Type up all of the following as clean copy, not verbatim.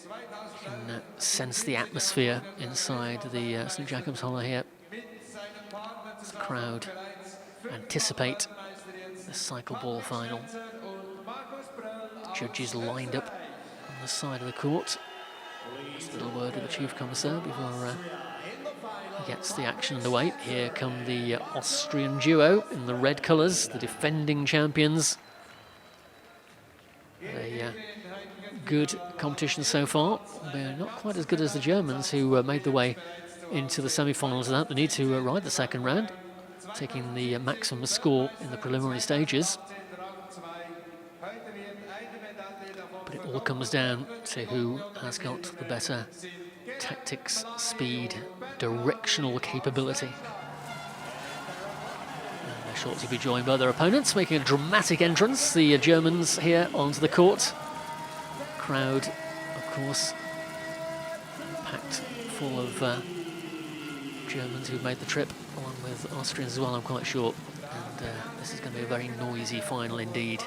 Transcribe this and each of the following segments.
You can sense the atmosphere inside the St Jacobs Hall here. The crowd anticipate the cycle-ball final. The judges lined up on the side of the court. Just a little word with the chief commissaire before he gets the action underway. Here come the Austrian duo in the red colours, the defending champions. A good competition so far. They're not quite as good as the Germans, who made the way into the semi-finals without the need to ride the second round, taking the maximum score in the preliminary stages. But it all comes down to who has got the better tactics, speed, directional capability. And they're short to be joined by their opponents, making a dramatic entrance, the Germans here onto the court. Crowd, of course, packed full of Germans who've made the trip, along with Austrians as well, I'm quite sure. And this is going to be a very noisy final indeed.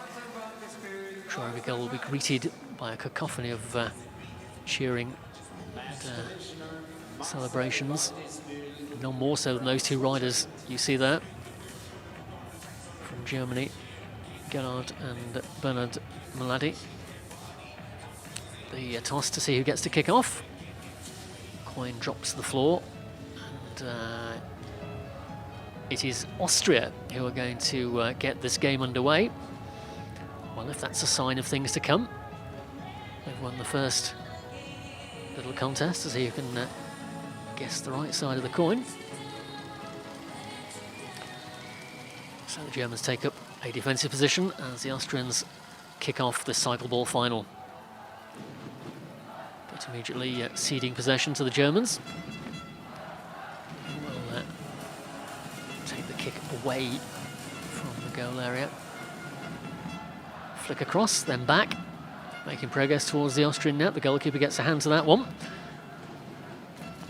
I'm sure every goal will be greeted by a cacophony of cheering and celebrations. No more so than those two riders you see there from Germany, Gerhard and Bernard Maladi. The toss to see who gets to kick off. Coin drops to the floor, and it is Austria who are going to get this game underway. Well, if that's a sign of things to come. They've won the first little contest to see who can guess the right side of the coin. So the Germans take up a defensive position as the Austrians kick off the cycle-ball final. But immediately ceding possession to the Germans. We'll take the kick away from the goal area. Flick across, then back. Making progress towards the Austrian net. The goalkeeper gets a hand to that one.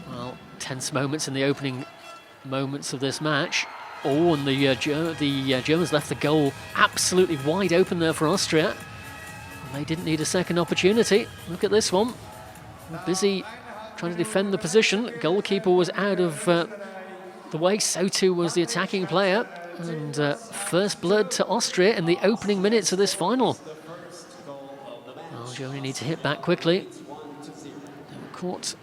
Well, tense moments in the opening moments of this match. Oh, and the Germans left the goal absolutely wide open there for Austria. And they didn't need a second opportunity. Look at this one. Busy trying to defend the position. Goalkeeper was out of the way. So too was the attacking player. And first blood to Austria in the opening minutes of this final. Well, Germany need to hit back quickly. They were caught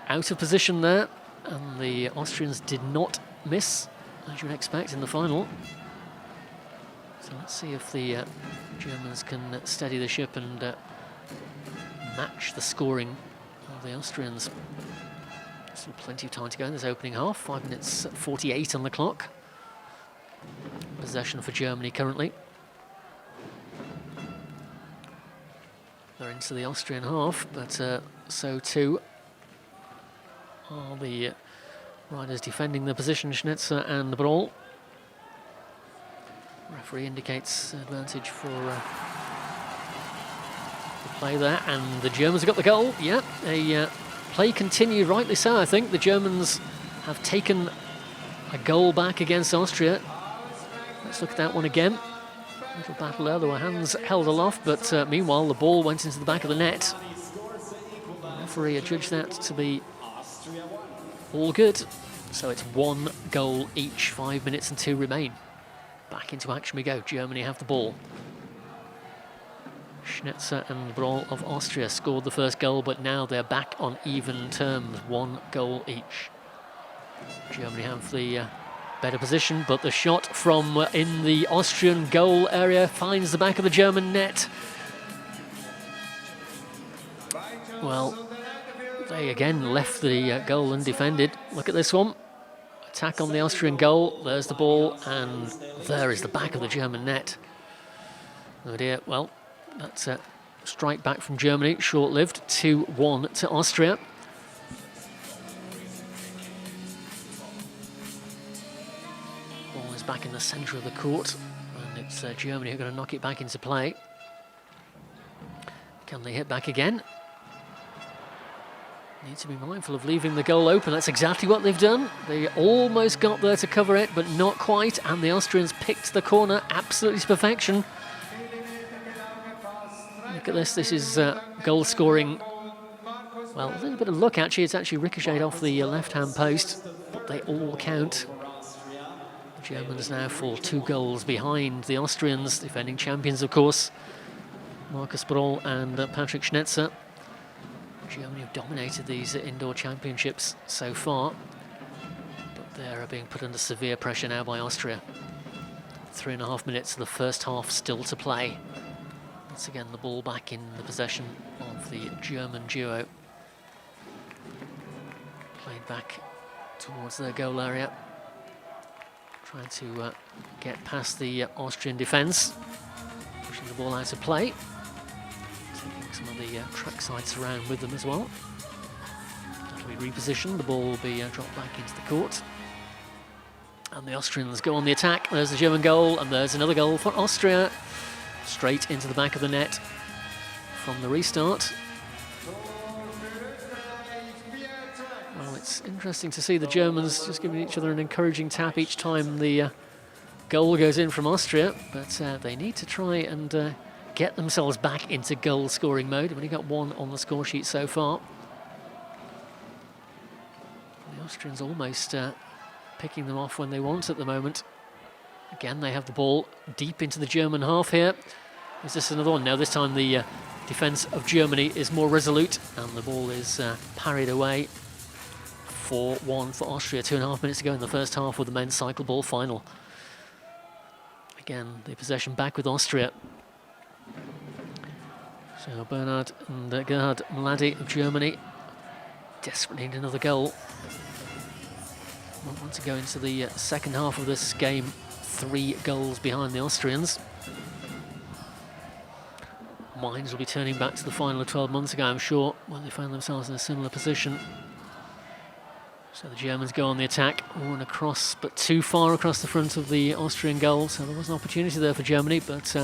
out of position there, and the Austrians did not miss, as you would expect in the final. So let's see if the Germans can steady the ship and match the scoring of the Austrians. Still plenty of time to go in this opening half. 5 minutes 48 on the clock. Possession for Germany currently. They're into the Austrian half, but so too are the riders defending the position, Schnitzer and Brawl. Referee indicates advantage for the play there, and the Germans have got the goal. Yeah, a play continued, rightly so, I think. The Germans have taken a goal back against Austria. Let's look at that one again. Little battle there, there were hands held aloft, but meanwhile the ball went into the back of the net. The referee adjudged that to be all good. So it's 1 goal each, 5 minutes and 2 remain. Back into action we go. Germany have the ball. Schnitzer and Brawl of Austria scored the first goal, but now they're back on even terms, 1 goal each. Germany have the better position, but the shot from in the Austrian goal area finds the back of the German net. Well, they again left the goal undefended. Look at this one. Attack on the Austrian goal. There's the ball, and there is the back of the German net. Oh dear. Well, that's a strike back from Germany, short-lived. 2-1 to Austria. Ball is back in the centre of the court, and it's Germany who are going to knock it back into play. Can they hit back again? Need to be mindful of leaving the goal open. That's exactly what they've done. They almost got there to cover it, but not quite. And the Austrians picked the corner absolutely to perfection. Look at this. This is goal scoring Well, a little bit of luck actually. It's actually ricocheted off the left-hand post, but they all count. The Germans now fall 2 goals behind the Austrians, defending champions, of course. Markus Broll and Patrick Schnetzer. Germany have dominated these indoor championships so far, but they're being put under severe pressure now by Austria. 3.5 minutes of the first half still to play. Once again, the ball back in the possession of the German duo. Played back towards their goal area. Trying to get past the Austrian defence. Pushing the ball out of play. Taking some of the trackside surround with them as well. That'll be repositioned. The ball will be dropped back into the court. And the Austrians go on the attack. There's the German goal, and there's another goal for Austria. Straight into the back of the net from the restart. Well, it's interesting to see the Germans just giving each other an encouraging tap each time the goal goes in from Austria, but they need to try and get themselves back into goal-scoring mode. They've only got 1 on the score sheet so far. The Austrians almost picking them off when they want at the moment. Again, they have the ball deep into the German half here. Is this another one? No, this time the defence of Germany is more resolute, and the ball is parried away. 4-1 for Austria, 2.5 minutes to go in the first half with the men's cycle-ball final. Again, the possession back with Austria. So Bernhard and Gerhard Mlady of Germany desperately need another goal. Want to go into the second half of this game 3 goals behind the Austrians. Minds will be turning back to the final of 12 months ago, I'm sure, when they found themselves in a similar position. So the Germans go on the attack, and across, but too far across the front of the Austrian goal. So there was an opportunity there for Germany, but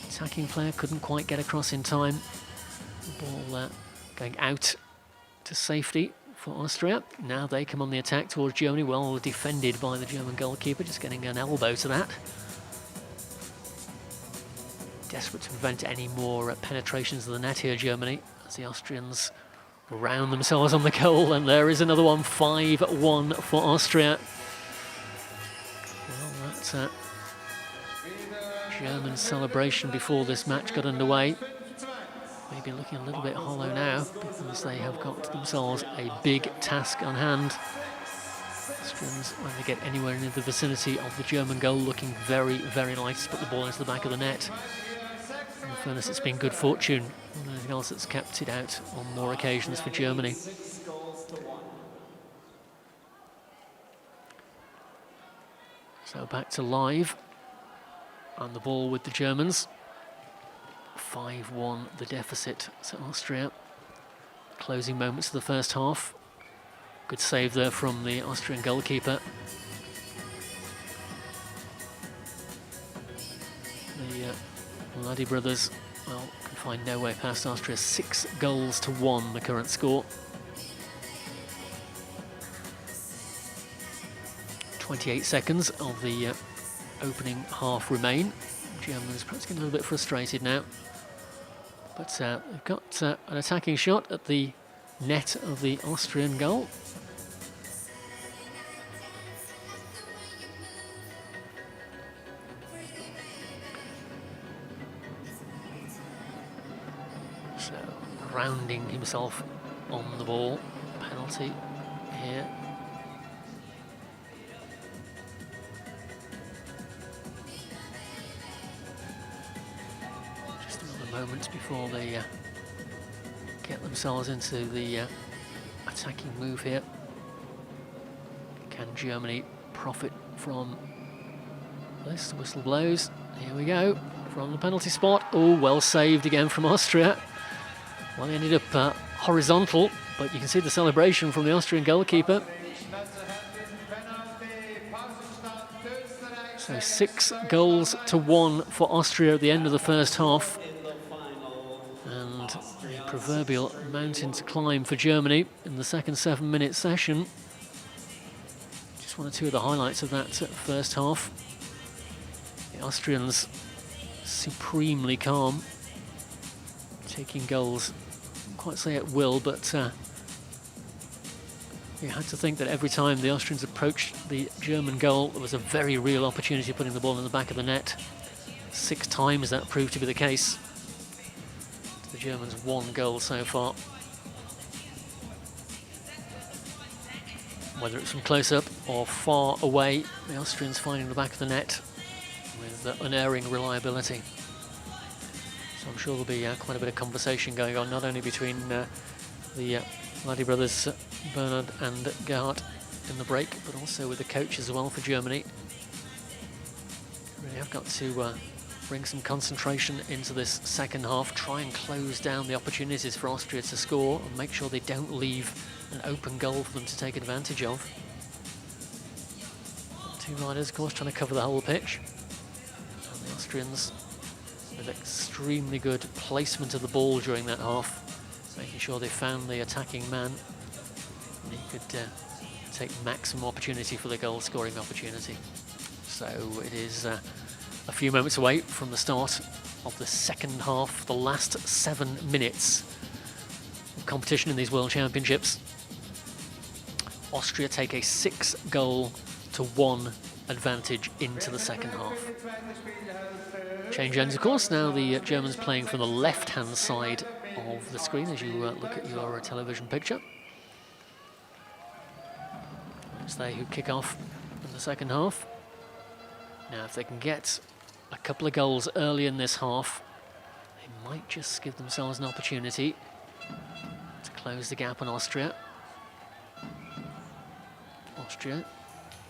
attacking player couldn't quite get across in time. The ball going out to safety for Austria. Now they come on the attack towards Germany, well defended by the German goalkeeper, just getting an elbow to that. Desperate to prevent any more penetrations of the net here, Germany, as the Austrians round themselves on the goal, and there is another one, 5-1 for Austria. Well, that German celebration before this match got underway maybe looking a little bit hollow now, because they have got themselves a big task on hand. Austrians, when they get anywhere in the vicinity of the German goal, looking very, very light to put the ball into the back of the net. In fairness, it's been good fortune. Anything else that's kept it out on more occasions for Germany. So back to live, and the ball with the Germans. 5-1 the deficit to Austria. Closing moments of the first half. Good save there from the Austrian goalkeeper. The Mlady brothers, well, can find no way past Austria. 6-1 the current score. 28 seconds of the opening half remain. Germans perhaps getting a little bit frustrated now. But they've got an attacking shot at the net of the Austrian goal. So, rounding himself on the ball. Penalty here. Moments before they get themselves into the attacking move here. Can Germany profit from this? The whistle blows. Here we go, from the penalty spot. Oh, well saved again from Austria. Well, they ended up horizontal, but you can see the celebration from the Austrian goalkeeper. So 6-1 for Austria at the end of the first half. A proverbial mountain to climb for Germany in the second 7-minute session. Just one or two of the highlights of that first half. The Austrians supremely calm, taking goals quite say at will, but you had to think that every time the Austrians approached the German goal, there was a very real opportunity of putting the ball in the back of the net. 6 times that proved to be the case. The Germans 1 goal so far. Whether it's from close up or far away, the Austrians finding the back of the net with unerring reliability. So I'm sure there'll be quite a bit of conversation going on, not only between the Vladi brothers, Bernhard and Gerhard, in the break, but also with the coach as well for Germany. Really have got to bring some concentration into this second half, try and close down the opportunities for Austria to score and make sure they don't leave an open goal for them to take advantage of. 2 riders, of course, trying to cover the whole pitch. And the Austrians with extremely good placement of the ball during that half, making sure they found the attacking man and he could take maximum opportunity for the goal scoring opportunity. So it is a few moments away from the start of the second half, the last 7 minutes of competition in these World Championships. Austria take a 6-goal-1 advantage into the second half. Change ends, of course. Now the Germans playing from the left-hand side of the screen as you look at your television picture. It's they who kick off in the second half. Now, if they can get a couple of goals early in this half, they might just give themselves an opportunity to close the gap on Austria. Austria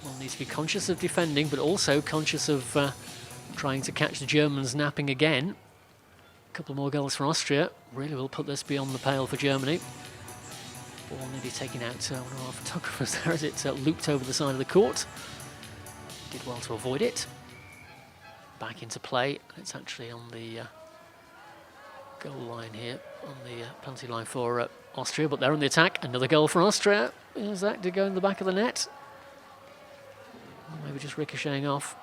will need to be conscious of defending, but also conscious of trying to catch the Germans napping again. A couple more goals for Austria really will put this beyond the pale for Germany. Ball nearly taken out one of our photographers there as it looped over the side of the court. Did well to avoid it. Back into play. It's actually on the goal line here, on the penalty line for Austria, but they're on the attack. Another goal for Austria. Is that to go in the back of the net? Or maybe just ricocheting off.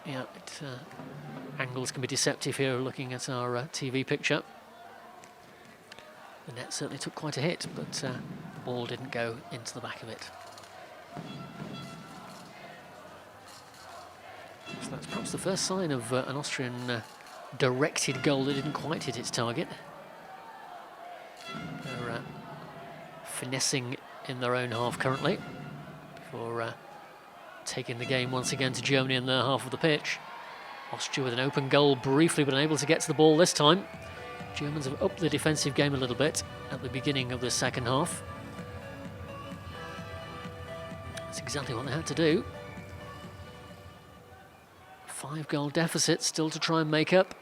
Yeah, angles can be deceptive here looking at our TV picture. The net certainly took quite a hit, but the ball didn't go into the back of it. So that's perhaps the first sign of an Austrian directed goal that didn't quite hit its target. They're finessing in their own half currently before taking the game once again to Germany in their half of the pitch. Austria with an open goal briefly, but unable to get to the ball this time. Germans have upped the defensive game a little bit at the beginning of the second half. That's exactly what they had to do. 5-goal deficit still to try and make up.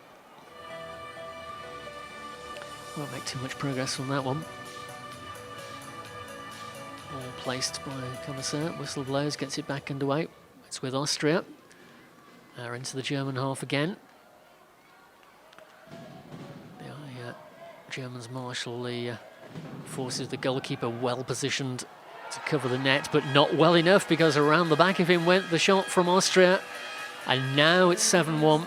Won't make too much progress from that one. All placed by Connoisseur. Whistle blows, gets it back underway. It's with Austria. They're into the German half again. The Germans marshal the forces, the goalkeeper well positioned to cover the net, but not well enough because around the back of him went the shot from Austria. And now it's 7-1. Well,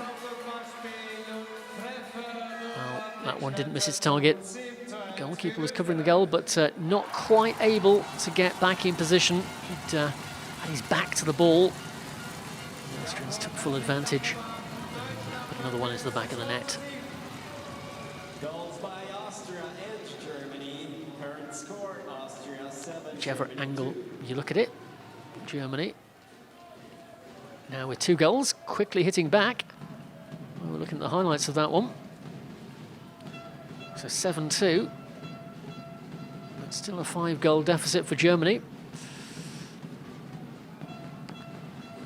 that one didn't miss its target. The goalkeeper was covering the goal, but not quite able to get back in position. He'd had his back to the ball. The Austrians took full advantage. Put another one into the back of the net. Goals by Austria and Germany. Current score, Austria 7. Whichever angle you look at it, Germany now with 2 goals, quickly hitting back. Well, we're looking at the highlights of that one. So 7-2. But still a 5-goal deficit for Germany.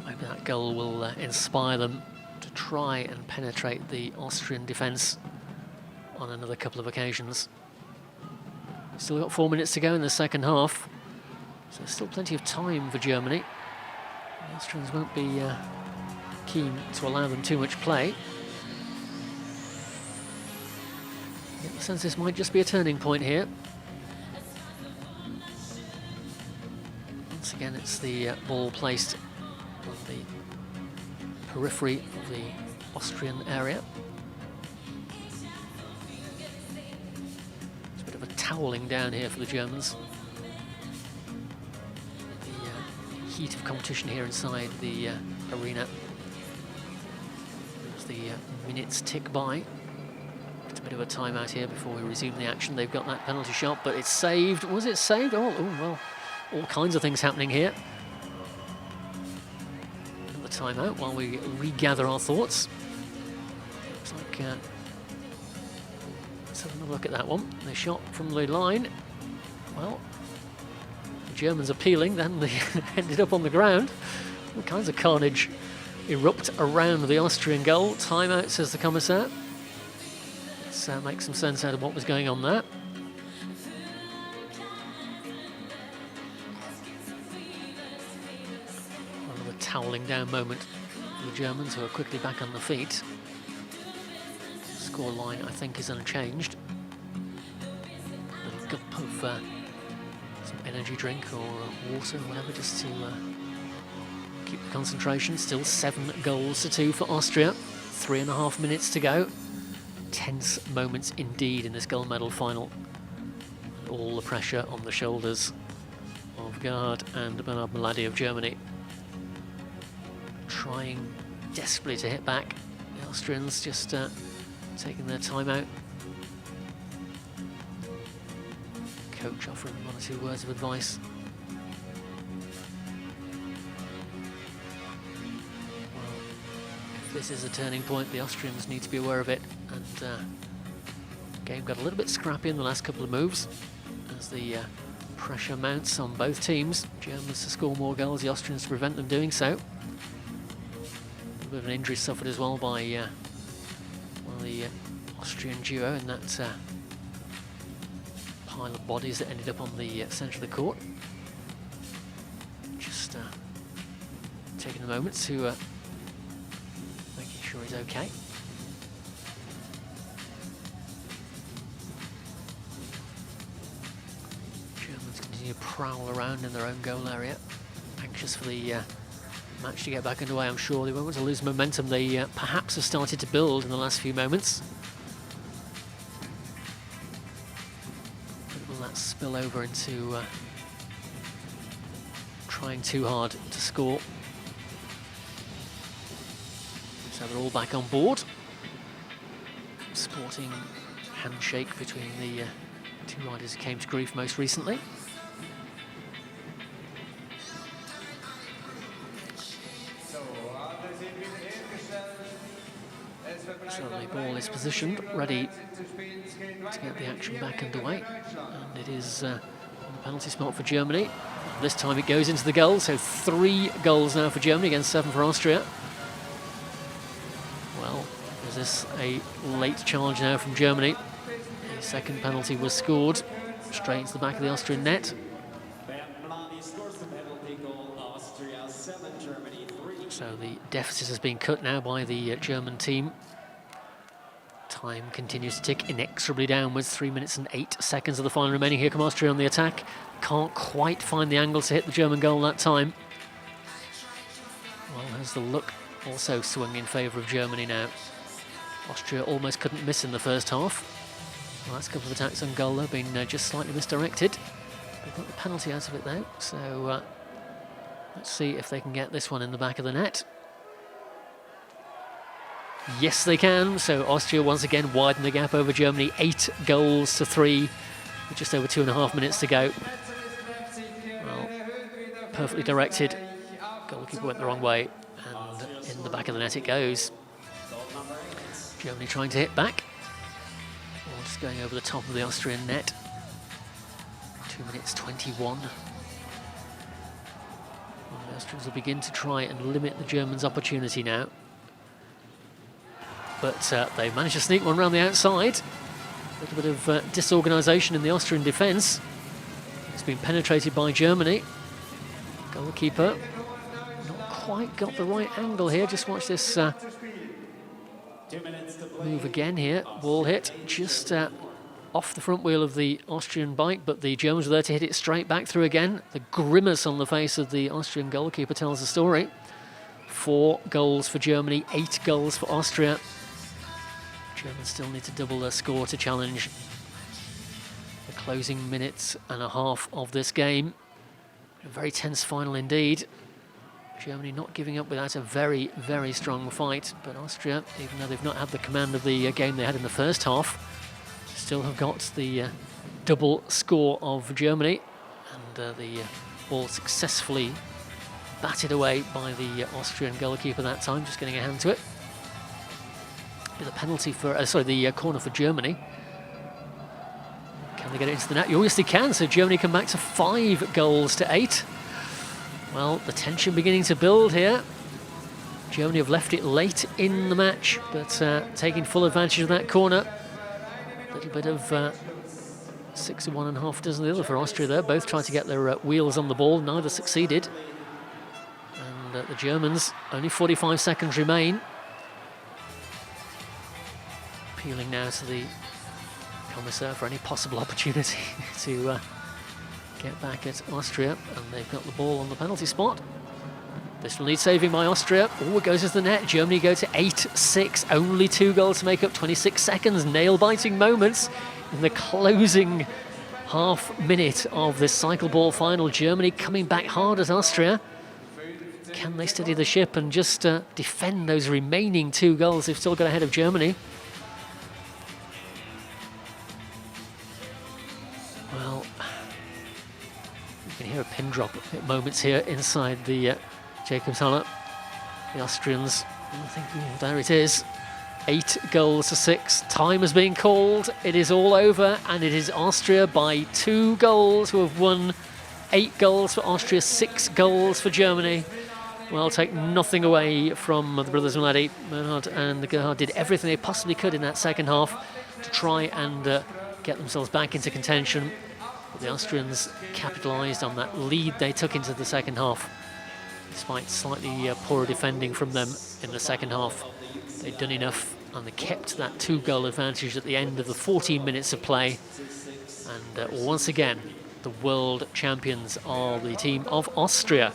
Maybe that goal will inspire them to try and penetrate the Austrian defence on another couple of occasions. Still got 4 minutes to go in the second half. So there's still plenty of time for Germany. The Austrians won't be keen to allow them too much play. I get the sense this might just be a turning point here. Once again, it's the ball placed on the periphery of the Austrian area. It's a bit of a toweling down here for the Germans. The heat of competition here inside the arena. As the minutes tick by. It's a bit of a timeout here before we resume the action. They've got that penalty shot, but it's saved. Was it saved? Oh well, all kinds of things happening here. Another timeout while we regather our thoughts. Looks like let's have another look at that one. They shot from the line. Well, the Germans appealing, then they ended up on the ground. All kinds of carnage erupt around the Austrian goal. Timeout, says the Commissar. Let's make some sense out of what was going on there. Another toweling down moment for the Germans, who are quickly back on the feet. Score line, I think, is unchanged. A little gulp of some energy drink or water or whatever, just to keep the concentration. Still 7-2 for Austria. 3.5 minutes to go. Tense moments indeed in this gold medal final. All the pressure on the shoulders of Gerhard and Bernard Maladi of Germany. Trying desperately to hit back. The Austrians just taking their time out. Coach offering 1 or 2 words of advice. Well, if this is a turning point, the Austrians need to be aware of it. And the game got a little bit scrappy in the last couple of moves as the pressure mounts on both teams. Germans to score more goals, the Austrians to prevent them doing so. A little bit of an injury suffered as well by the Austrian duo in that pile of bodies that ended up on the centre of the court. Just taking a moment to making sure he's okay. Prowl around in their own goal area, anxious for the match to get back underway. I'm sure they won't want to lose momentum they perhaps have started to build in the last few moments. But will that spill over into trying too hard to score? So they're all back on board. Sporting handshake between the two riders who came to grief most recently. So the ball is positioned, ready to get the action back underway. And it is on the penalty spot for Germany. This time it goes into the goal, so 3 goals now for Germany against 7 for Austria. Well, is this a late challenge now from Germany? The second penalty was scored straight into the back of the Austrian net. So the deficit has been cut now by the German team. Time continues to tick inexorably downwards. 3 minutes and 8 seconds of the final remaining. Here come Austria on the attack. Can't quite find the angle to hit the German goal that time. Well, has the luck also swung in favour of Germany now. Austria almost couldn't miss in the first half. The last couple of attacks on goal have been just slightly misdirected. They've got the penalty out of it though, so let's see if they can get this one in the back of the net. Yes, they can. So Austria once again widen the gap over Germany. 8-3 with just over 2.5 minutes to go. Well, perfectly directed. Goalkeeper went the wrong way, and in the back of the net it goes. Germany trying to hit back. Or just going over the top of the Austrian net. 2 minutes 21. Well, the Austrians will begin to try and limit the Germans' opportunity now. But they've managed to sneak one around the outside. A little bit of disorganisation in the Austrian defence. It's been penetrated by Germany. Goalkeeper not quite got the right angle here. Just watch this move again here. Ball hit just off the front wheel of the Austrian bike, but the Germans were there to hit it straight back through again. The grimace on the face of the Austrian goalkeeper tells the story. 4 goals for Germany, 8 goals for Austria. Germans still need to double their score to challenge the Closing minutes and a half of this game. A very tense final indeed. Germany not giving up without a very, very strong fight. But Austria, even though they've not had the command of the game they had in the first half, still have got the double score of Germany. And the ball successfully batted away by the Austrian goalkeeper that time, just getting a hand to it. With a penalty for, the corner for Germany. Can they get it into the net? Yes, they can. So Germany come back to 5 goals to 8. Well, the tension beginning to build here. Germany have left it late in the match, but taking full advantage of that corner. A little bit of 6 of one and half dozen the other for Austria there. Both trying to get their wheels on the ball. Neither succeeded. And the Germans, only 45 seconds remain. Appealing now to the Commissar for any possible opportunity to get back at Austria, and they've got the ball on the penalty spot. This will need saving by Austria. Oh, it goes into the net. Germany go to 8-6. Only 2 goals to make up 26 seconds. Nail-biting moments in the closing half minute of this cycle-ball final. Germany coming back hard at Austria. Can they steady the ship and just defend those remaining 2 goals they've still got ahead of Germany? Well, you can hear a pin drop at moments here inside the Jacobshalle. The Austrians thinking, there it is. 8 goals to 6. Time has been called. It is all over, and it is Austria by 2 goals who have won. 8 goals for Austria, 6 goals for Germany. Well, take nothing away from the brothers Muladi. Bernhard and Gerhard did everything they possibly could in that second half to try and get themselves back into contention. But the Austrians capitalised on that lead they took into the second half. Despite slightly poorer defending from them in the second half, they'd done enough, and they kept that 2-goal advantage at the end of the 14 minutes of play. And once again, the world champions are the team of Austria.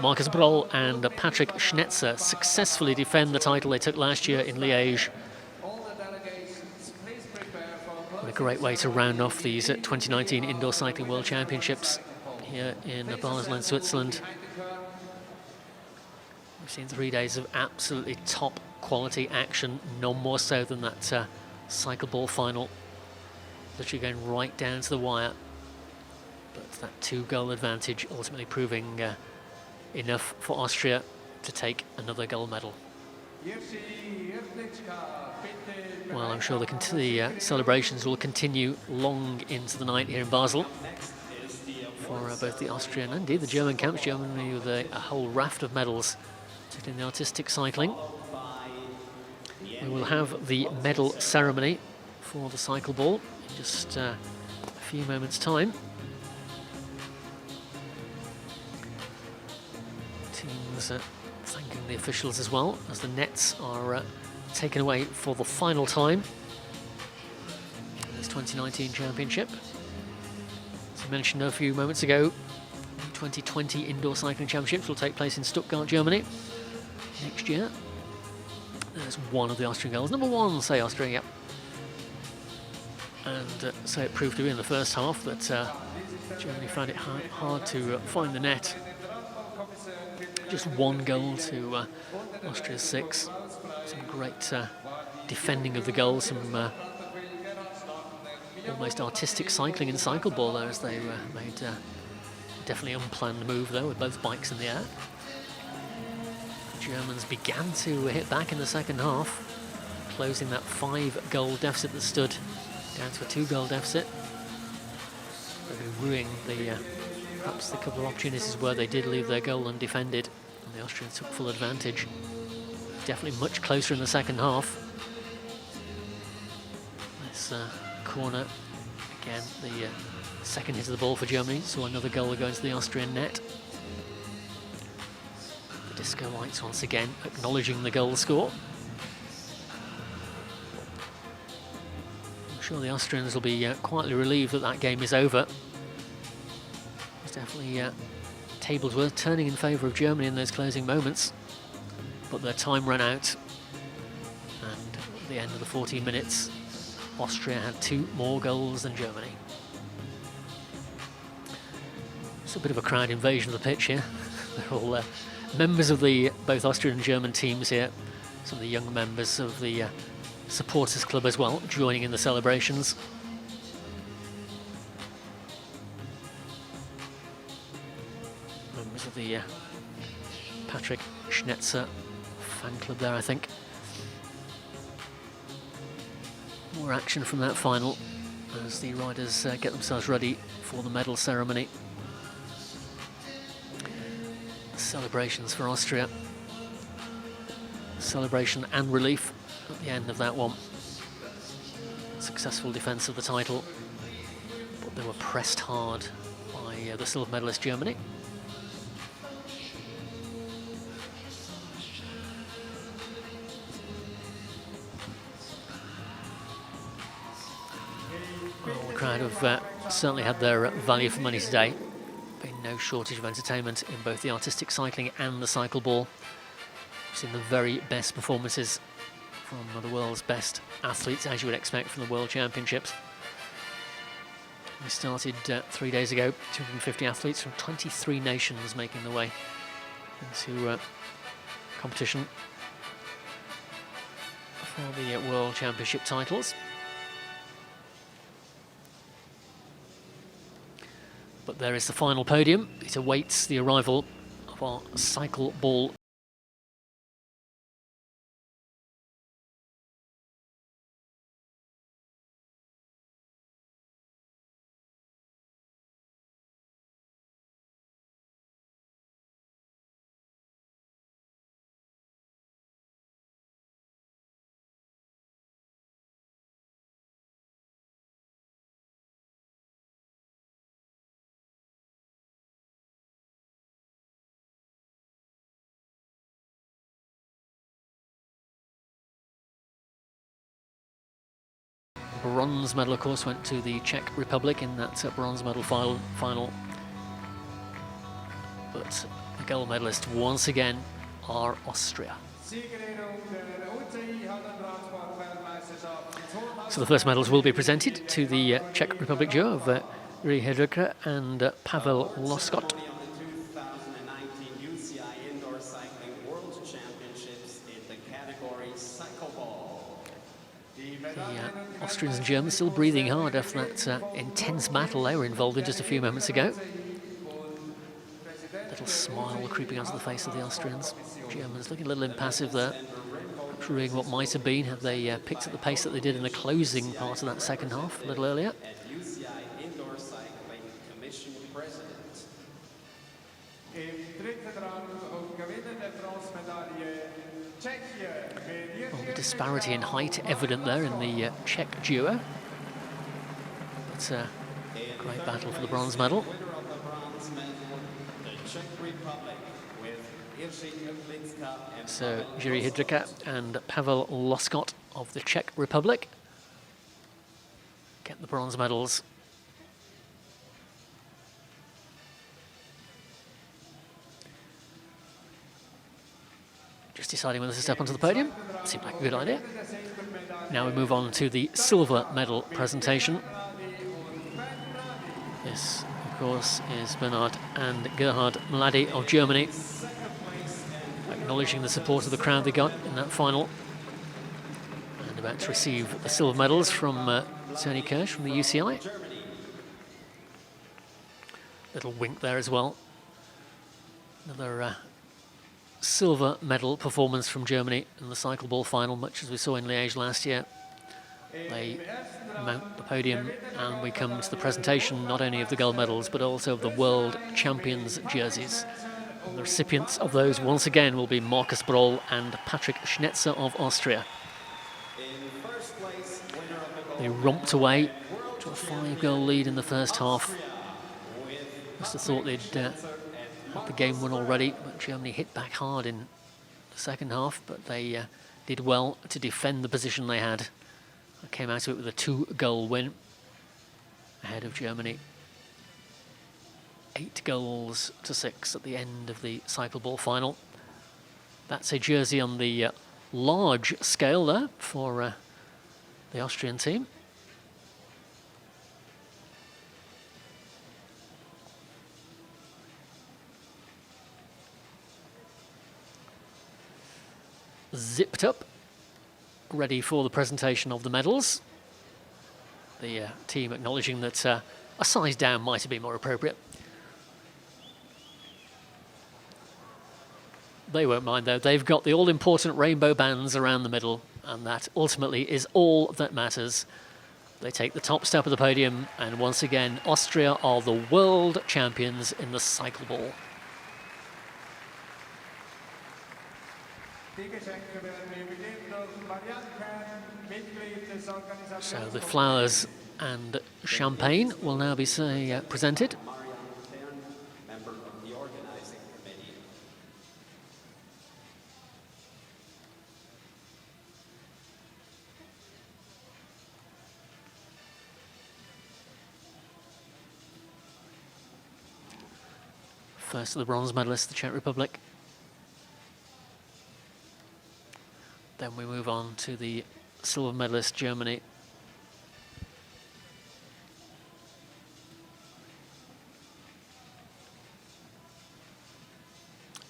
Markus Broll and Patrick Schnetzer successfully defend the title they took last year in Liège. What a great way to round off these 2019 Indoor Cycling World Championships here in Basel in Switzerland. We've seen 3 days of absolutely top quality action, no more so than that cycle ball final. Literally going right down to the wire. But that 2-goal advantage ultimately proving enough for Austria to take another gold medal. Well, I'm sure the celebrations will continue long into the night here in Basel for both the Austrian and indeed the German camps. Germany with a whole raft of medals, particularly in the artistic cycling. We will have the medal ceremony for the cycle ball in just a few moments' time. Teams thanking the officials as well as the nets are taken away for the final time. This 2019 championship. As I mentioned a few moments ago, the 2020 Indoor Cycling Championships will take place in Stuttgart, Germany next year. There's one of the Austrian goals. Number 1, say Austria, yep. And so it proved to be in the first half that Germany found it hard to find the net. Just 1 goal to Austria's 6. Some great defending of the goal, some almost artistic cycling in cycle ball there as they made definitely unplanned move there with both bikes in the air. The Germans began to hit back in the second half, closing that 5-goal deficit that stood down to a 2-goal deficit, ruining perhaps the couple of opportunities where they did leave their goal undefended, and the Austrians took full advantage. Definitely much closer in the second half. This corner, again, the second hit of the ball for Germany, saw another goal go into the Austrian net. The disco lights once again acknowledging the goal score. I'm sure the Austrians will be quietly relieved that that game is over. There's definitely tables were turning in favour of Germany in those closing moments, but their time ran out, and at the end of the 14 minutes Austria had 2 more goals than Germany. It's a bit of a crowd invasion of the pitch here. They're all members of the both Austrian and German teams here. Some of the young members of the supporters club as well, joining in the celebrations. Members of the Patrick Schnetzer fan club there, I think. More action from that final as the riders get themselves ready for the medal ceremony. Celebrations for Austria. Celebration and relief at the end of that one. Successful defence of the title, but they were pressed hard by the silver medalist Germany. Well, the crowd have certainly had their value for money today. Been no shortage of entertainment in both the artistic cycling and the cycle-ball. We've seen the very best performances from the world's best athletes, as you would expect from the World Championships. We started 3 days ago, 250 athletes from 23 nations making their way into competition for the World Championship titles. But there is the final podium. It awaits the arrival of our cycle-ball bronze medal, of course, went to the Czech Republic in that bronze medal final. But the gold medalists once again are Austria. So the first medals will be presented to the Czech Republic duo of Jiří Hrdlička and Pavel Loskot. On the 2019 UCI Indoor Cycling World Championships in the category Cyclo-ball. The Austrians and Germans still breathing hard after that intense battle they were involved in just a few moments ago. Little smile creeping onto the face of the Austrians. Germans looking a little impassive there, proving what might have been had they picked up the pace that they did in the closing part of that second half a little earlier. And UCI Indoor Cycling Commission President. Well, the disparity in height evident there in the Czech duo. But a great battle for the bronze medal. Winner of the bronze medal, the Czech Republic, with Jiří Hrdlička and So Jiří Hrdlička and Pavel Loskot of the Czech Republic get the bronze medals. Just deciding whether to step onto the podium. Seemed like a good idea. Now we move on to the silver medal presentation. This, of course, is Bernhard and Gerhard Mlady of Germany, acknowledging the support of the crowd they got in that final. And about to receive the silver medals from Tony Kirsch from the UCI. Little wink there as well. Another silver medal performance from Germany in the cycle-ball final, much as we saw in Liège last year. They mount the podium and we come to the presentation not only of the gold medals but also of the world champions jerseys. And the recipients of those once again will be Markus Broll and Patrick Schnetzer of Austria. They romped away to a 5-goal lead in the first half. Must have thought they'd had the game won already, but Germany hit back hard in the second half, but they did well to defend the position they had. Came out of it with a 2-goal win ahead of Germany. 8-6 at the end of the cycle-ball final. That's a jersey on the large scale there for the Austrian team. zipped up, ready for the presentation of the medals. The team acknowledging that a size down might have been more appropriate. They won't mind though, they've got the all-important rainbow bands around the middle, and that ultimately is all that matters. They take the top step of the podium, and once again, Austria are the world champions in the cyclo-ball. So the flowers and champagne will now be presented. Member of the organizing committee. First to the bronze medalist, the Czech Republic. Then we move on to the silver medalist, Germany.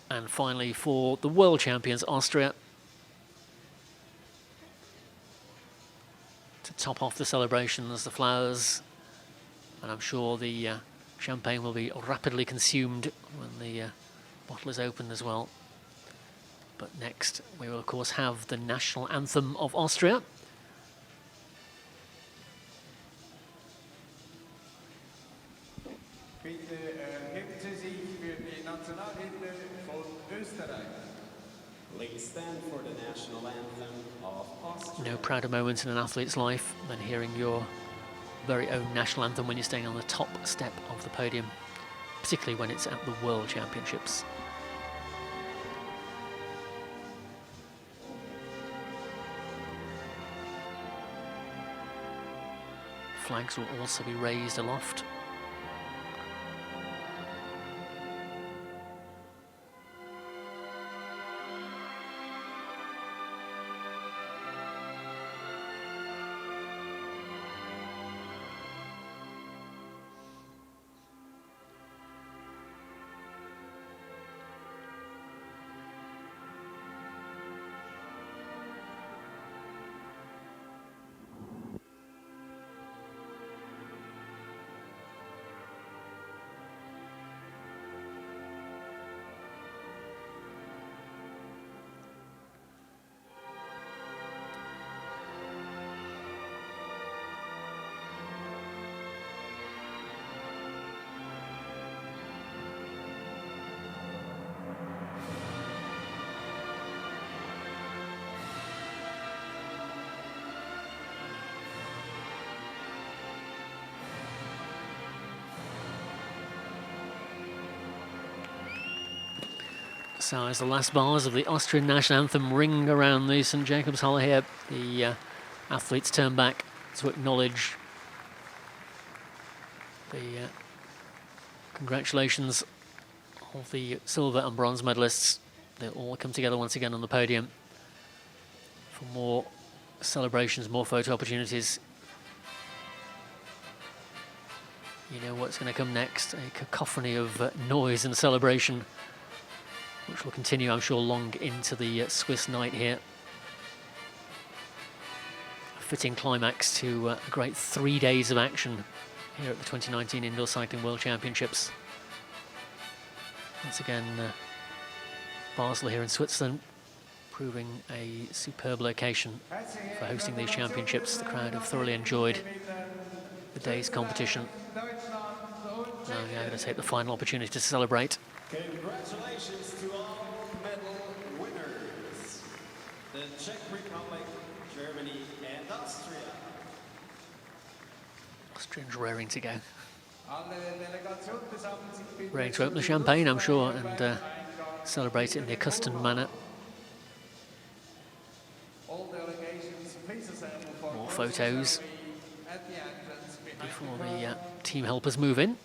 And finally, for the world champions, Austria. To top off the celebrations, the flowers, and I'm sure the champagne will be rapidly consumed when the bottle is opened as well. But next, we will of course have the national anthem of Austria. Please stand for the national anthem of Austria. No prouder moment in an athlete's life than hearing your very own national anthem when you're staying on the top step of the podium, particularly when it's at the World Championships. Flags will also be raised aloft. So as the last bars of the Austrian national anthem ring around the St. Jacob's Hall here, the athletes turn back to acknowledge the congratulations of the silver and bronze medalists. They'll all come together once again on the podium for more celebrations, more photo opportunities. You know what's going to come next, a cacophony of noise and celebration, which will continue, I'm sure, long into the Swiss night here. A fitting climax to a great 3 days of action here at the 2019 Indoor Cycling World Championships. Once again, Basel here in Switzerland, proving a superb location for hosting these championships. The crowd have thoroughly enjoyed the day's competition. Now we're going to take the final opportunity to celebrate. Congratulations to all medal winners. The Czech Republic, Germany, and Austria. Austrians raring to go. Ready to open the champagne, I'm sure, and celebrate it in the accustomed manner. More photos before the team helpers move in.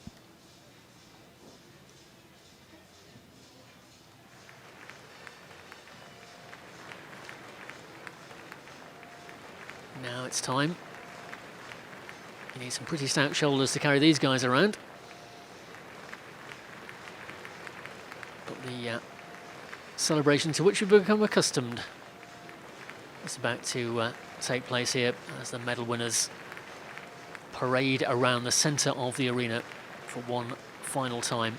Now it's time. You need some pretty stout shoulders to carry these guys around. But the celebration to which we've become accustomed is about to take place here as the medal winners parade around the centre of the arena for one final time.